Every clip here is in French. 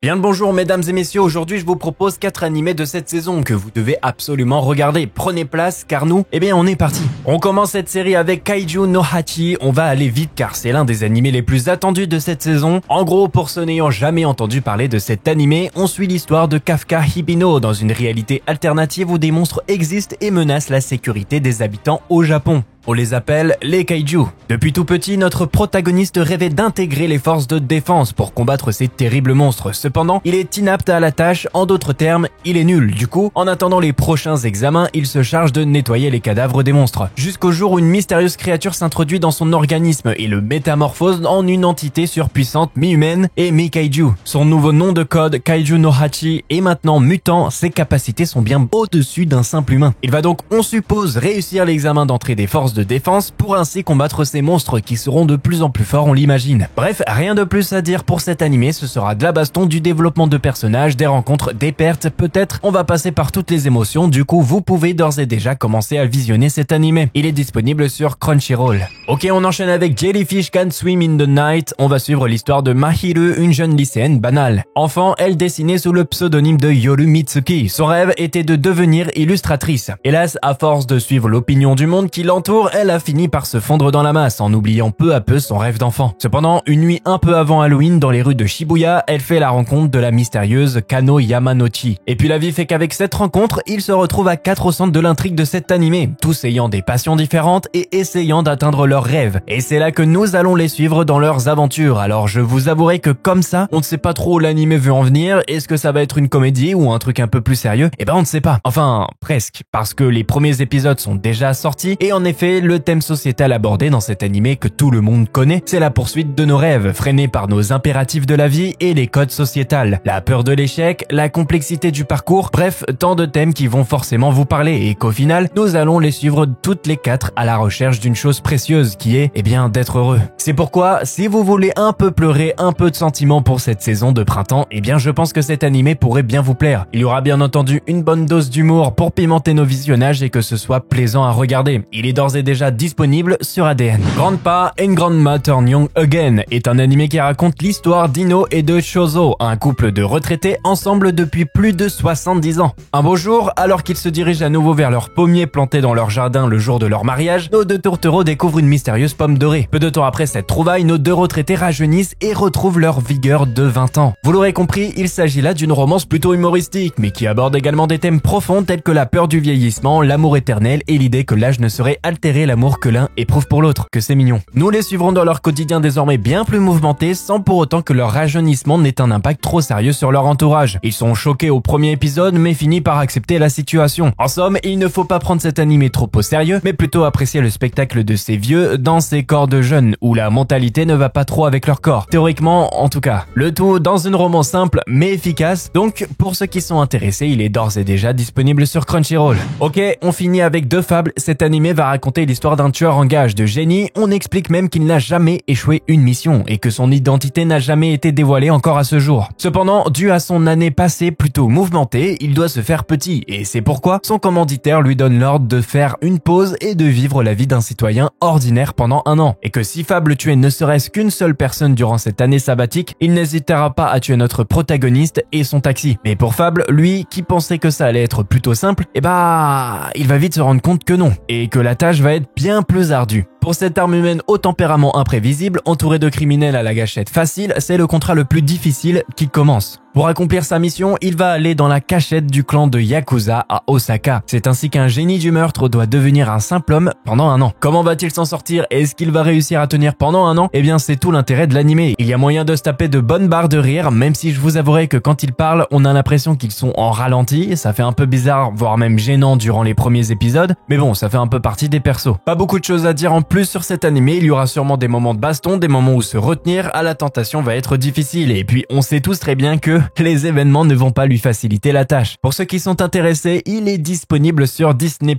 Bien le bonjour mesdames et messieurs, aujourd'hui je vous propose 4 animés de cette saison que vous devez absolument regarder. Prenez place car nous, on est parti. On commence cette série avec Kaiju no Hachi, on va aller vite car c'est l'un des animés les plus attendus de cette saison. En gros, pour ceux n'ayant jamais entendu parler de cet animé, on suit l'histoire de Kafka Hibino dans une réalité alternative où des monstres existent et menacent la sécurité des habitants au Japon. On les appelle les kaiju. Depuis tout petit, notre protagoniste rêvait d'intégrer les forces de défense pour combattre ces terribles monstres. Cependant, il est inapte à la tâche, en d'autres termes, il est nul. Du coup, en attendant les prochains examens, il se charge de nettoyer les cadavres des monstres. Jusqu'au jour où une mystérieuse créature s'introduit dans son organisme et le métamorphose en une entité surpuissante mi-humaine et mi-kaiju. Son nouveau nom de code, Kaiju no Hachi, est maintenant mutant, ses capacités sont bien au-dessus d'un simple humain. Il va donc, on suppose, réussir l'examen d'entrée des forces de défense pour ainsi combattre ces monstres qui seront de plus en plus forts, on l'imagine. Bref, rien de plus à dire pour cet animé, ce sera de la baston, du développement de personnages, des rencontres, des pertes, peut-être on va passer par toutes les émotions, du coup vous pouvez d'ores et déjà commencer à visionner cet animé. Il est disponible sur Crunchyroll. Ok, on enchaîne avec Jellyfish Can Swim in the Night, on va suivre l'histoire de Mahiru, une jeune lycéenne banale. Enfant, elle dessinait sous le pseudonyme de Yoru Mitsuki. Son rêve était de devenir illustratrice. Hélas, à force de suivre l'opinion du monde qui l'entoure, elle a fini par se fondre dans la masse en oubliant peu à peu son rêve d'enfant. Cependant, une nuit un peu avant Halloween, dans les rues de Shibuya, elle fait la rencontre de la mystérieuse Kano Yamanochi. Et puis la vie fait qu'avec cette rencontre, ils se retrouvent à 4 au centre de l'intrigue de cet animé, tous ayant des passions différentes et essayant d'atteindre leurs rêves. Et c'est là que nous allons les suivre dans leurs aventures. Alors je vous avouerai que comme ça, on ne sait pas trop où l'animé veut en venir. Est-ce que ça va être une comédie ou un truc un peu plus sérieux? On ne sait pas. Enfin, presque. Parce que les premiers épisodes sont déjà sortis et en effet, le thème sociétal abordé dans cet animé que tout le monde connaît, c'est la poursuite de nos rêves, freinés par nos impératifs de la vie et les codes sociétals. La peur de l'échec, la complexité du parcours, bref, tant de thèmes qui vont forcément vous parler et qu'au final, nous allons les suivre toutes les 4 à la recherche d'une chose précieuse qui est, d'être heureux. C'est pourquoi, si vous voulez un peu pleurer, un peu de sentiments pour cette saison de printemps, je pense que cet animé pourrait bien vous plaire. Il y aura bien entendu une bonne dose d'humour pour pimenter nos visionnages et que ce soit plaisant à regarder. Il est d'ores et déjà disponible sur ADN. Grandpa and Grandma Turn Young Again est un animé qui raconte l'histoire d'Ino et de Shozo, un couple de retraités ensemble depuis plus de 70 ans. Un beau jour, alors qu'ils se dirigent à nouveau vers leur pommier planté dans leur jardin le jour de leur mariage, nos 2 tourtereaux découvrent une mystérieuse pomme dorée. Peu de temps après cette trouvaille, nos 2 retraités rajeunissent et retrouvent leur vigueur de 20 ans. Vous l'aurez compris, il s'agit là d'une romance plutôt humoristique, mais qui aborde également des thèmes profonds tels que la peur du vieillissement, l'amour éternel et l'idée que l'âge ne saurait altérer l'amour que l'un éprouve pour l'autre, que c'est mignon. Nous les suivrons dans leur quotidien désormais bien plus mouvementé sans pour autant que leur rajeunissement n'ait un impact trop sérieux sur leur entourage. Ils sont choqués au premier épisode mais finissent par accepter la situation. En somme, il ne faut pas prendre cet animé trop au sérieux mais plutôt apprécier le spectacle de ces vieux dans ces corps de jeunes où la mentalité ne va pas trop avec leur corps. Théoriquement, en tout cas. Le tout dans une romance simple mais efficace. Donc, pour ceux qui sont intéressés, il est d'ores et déjà disponible sur Crunchyroll. Ok, on finit avec 2 fables. Cet animé va raconter l'histoire d'un tueur en gage de génie. On explique même qu'il n'a jamais échoué une mission et que son identité n'a jamais été dévoilée encore à ce jour. Cependant, dû à son année passée plutôt mouvementée, il doit se faire petit et c'est pourquoi son commanditaire lui donne l'ordre de faire une pause et de vivre la vie d'un citoyen ordinaire pendant 1 an. Et que si Fable tuait ne serait-ce qu'une seule personne durant cette année sabbatique, il n'hésitera pas à tuer notre protagoniste et son taxi. Mais pour Fable, lui, qui pensait que ça allait être plutôt simple, il va vite se rendre compte que non, et que la tâche va être bien plus ardue. Pour cette arme humaine au tempérament imprévisible, entourée de criminels à la gâchette facile, c'est le contrat le plus difficile qui commence. Pour accomplir sa mission, il va aller dans la cachette du clan de Yakuza à Osaka. C'est ainsi qu'un génie du meurtre doit devenir un simple homme pendant 1 an. Comment va-t-il s'en sortir? Est-ce qu'il va réussir à tenir pendant 1 an? C'est tout l'intérêt de l'animé. Il y a moyen de se taper de bonnes barres de rire, même si je vous avouerai que quand ils parlent, on a l'impression qu'ils sont en ralenti. Ça fait un peu bizarre, voire même gênant durant les premiers épisodes. Mais bon, ça fait un peu partie des persos. Pas beaucoup de choses à dire en plus sur cet animé. Il y aura sûrement des moments de baston, des moments où se retenir à la tentation va être difficile. Et puis, on sait tous très bien que les événements ne vont pas lui faciliter la tâche. Pour ceux qui sont intéressés, il est disponible sur Disney+.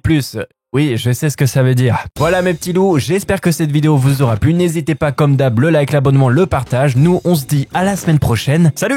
Oui, je sais ce que ça veut dire. Voilà mes petits loups, j'espère que cette vidéo vous aura plu. N'hésitez pas comme d'hab, le like, l'abonnement, le partage. Nous, on se dit à la semaine prochaine. Salut!